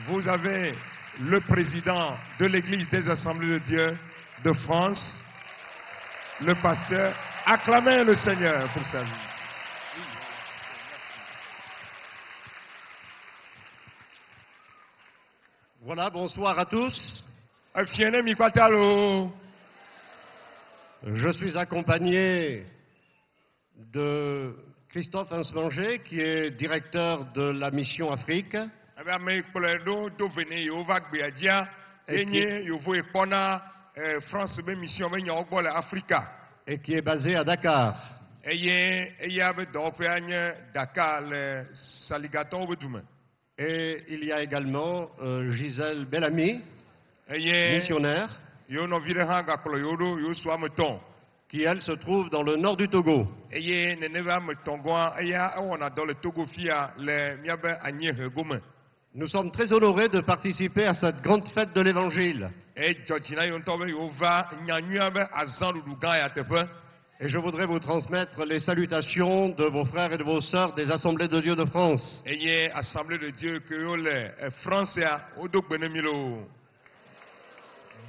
vous avez le président de l'Église des Assemblées de Dieu de France, le pasteur. Acclamez le Seigneur pour sa vie. Voilà, bonsoir à tous. Je suis accompagné de Christophe Insmanger, qui est directeur de la mission Afrique. Et qui est basé à Dakar. Et il y a également Gisèle Bellamy, missionnaire, qui elle se trouve dans le nord du Togo. Nous sommes très honorés de participer à cette grande fête de l'Évangile. Et je voudrais vous transmettre les salutations de vos frères et de vos sœurs des Assemblées de Dieu de France.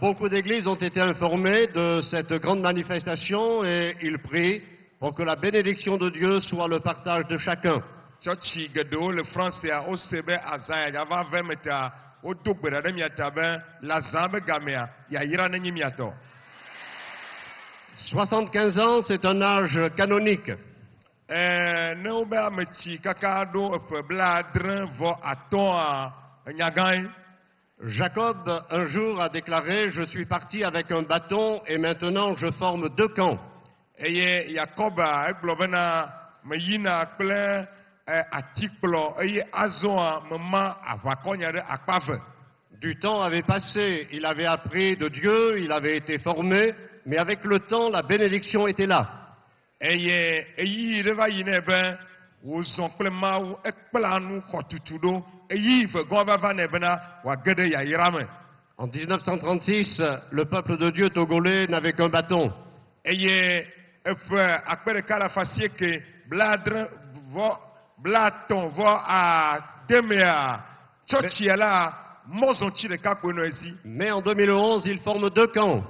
Beaucoup d'églises ont été informées de cette grande manifestation et ils prient pour que la bénédiction de Dieu soit le partage de chacun. 75 ans, c'est un âge canonique. Jacob, un jour, a déclaré « Je suis parti avec un bâton et maintenant je forme deux camps ». Du temps avait passé, il avait appris de Dieu, il avait été formé, mais avec le temps, la bénédiction était là. En 1936, le peuple de Dieu togolais n'avait qu'un bâton. Mais en 2011, ils forment deux camps.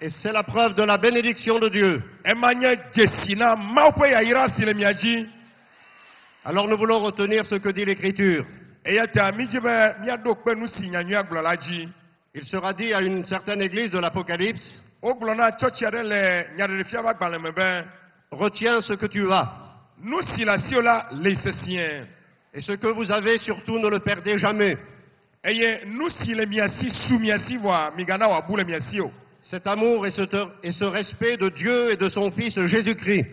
Et c'est la preuve de la bénédiction de Dieu. Alors nous voulons retenir ce que dit l'Écriture. Il sera dit à une certaine église de l'Apocalypse, retiens ce que tu as. Et ce que vous avez, surtout, ne le perdez jamais. Cet amour et ce respect de Dieu et de son Fils Jésus-Christ.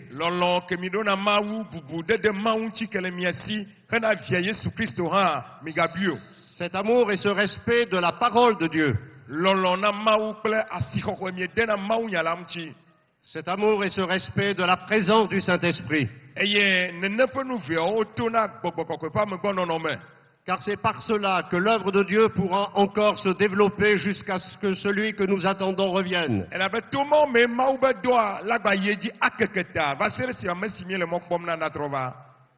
Cet amour et ce respect de la parole de Dieu. Cet amour et ce respect de la présence du Saint-Esprit. Car c'est par cela que l'œuvre de Dieu pourra encore se développer jusqu'à ce que celui que nous attendons revienne.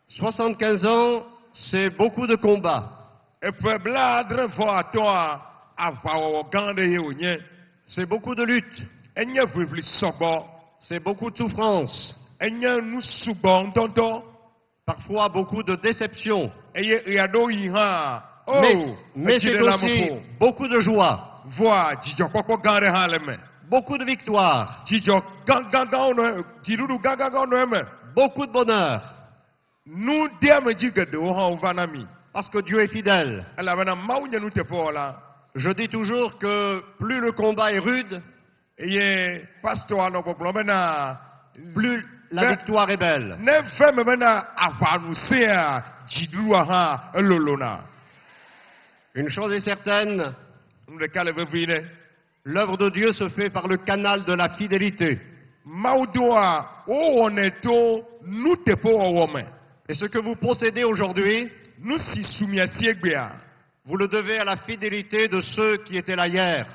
75 ans, c'est beaucoup de combats. C'est beaucoup de luttes. C'est beaucoup de souffrances. Parfois beaucoup de déceptions. Mais c'est aussi beaucoup de joie. Beaucoup de victoires. Beaucoup de bonheur. Parce que Dieu est fidèle. Je dis toujours que plus le combat est rude, plus la victoire est belle. Une chose est certaine, l'œuvre de Dieu se fait par le canal de la fidélité. Et ce que vous possédez aujourd'hui, vous le devez à la fidélité de ceux qui étaient là hier.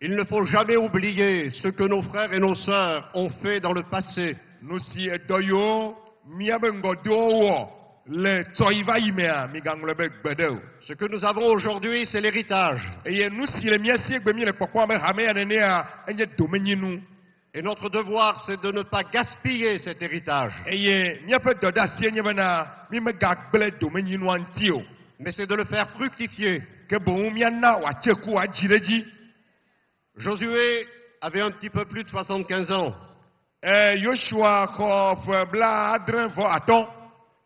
Il ne faut jamais oublier ce que nos frères et nos sœurs ont fait dans le passé. nu si edɔ yiwo míabe ŋgɔdowo wɔ le tsɔyiva yi mea migaŋlɔ be gbe ɖe o. Ce que nous avons aujourd'hui, c'est l'héritage. Eye nu si le mía si egbe mi le kpɔkpɔm be hame ya nenea enye domenyinu. Et notre devoir, c'est de ne pas gaspiller cet héritage. Eye míaƒe dɔdeasi nye bena mi megagblẽ domenyinua ŋuti o. Mais c'est de le faire fructifier. Ke boŋ míana wòatse ku wòadzi ɖe dzi. Josué avait un petit peu plus de 75 ans. Joshua xɔ ƒe blaadre-vɔ-atɔ̃.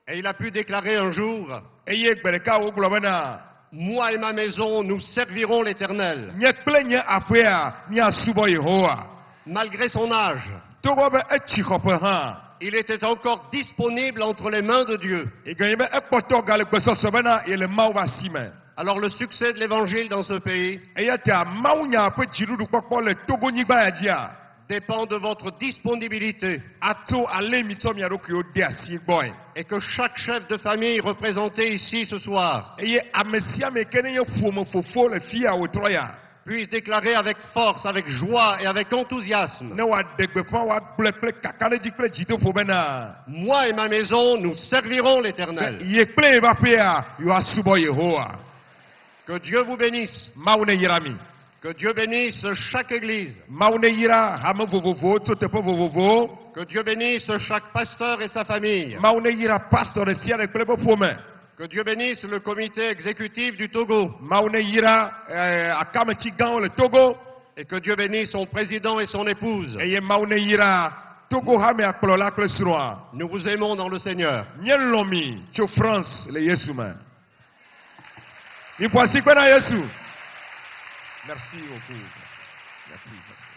Et il a pu déclarer un jour, Eye gbe ɖeka wogblɔ bena moi et ma maison, nous servirons l'Éternel. nye kple nye aƒea míasubɔ Yehowa. Malgré son âge, Togbɔ be etsi xɔƒe hã. il était encore disponible entre les mains de Dieu. Eganye be ekpɔtɔ gale gbesɔsɔ bena yele Mawu ƒe asi me. Alors le succès de l'évangile dans ce pays Eya ta mawunya ƒe dziɖuɖukpɔkpɔ le Togonyigba ya dzia dépend de votre disponibilité atso ale mitsɔ mia ɖokuiwo de asi gbɔe. et que chaque chef de famille représenté ici ce soir Eye ame sia ame ke ne nye ƒome fofo le fi ya wòtrɔ ya. puisse déclarer avec force, avec joie et avec enthousiasme, Ne wòaɖe gbeƒã wòagblɔe kple kakaɖedzi kple dzidoƒo bena moi et ma maison, nous servirons l'Éternel. ye kple yeƒe aƒea yewoasubɔ Yehowa. Que Dieu vous bénisse. Mawu ne yra mi. Que Dieu bénisse chaque église. Mawu ne yra hame vovovowo tso teƒe vovovowo. Que Dieu bénisse chaque pasteur et sa famille. Mawu ne yra pastor ɖe sia ɖe kple eƒe ƒome. Que Dieu bénisse le comité exécutif du Togo. Mawu ne yra akametsi gãwo le Togo. Et que Dieu bénisse son président et son épouse. Eye Mawu ne yra Togo hamea kplɔla kple srɔ̃a. Nous vous aimons dans le Seigneur. Míelɔ̃ mi tso France le Yesu me. Miƒo asi kpe na Yesu. Merci beaucoup. Merci. Merci.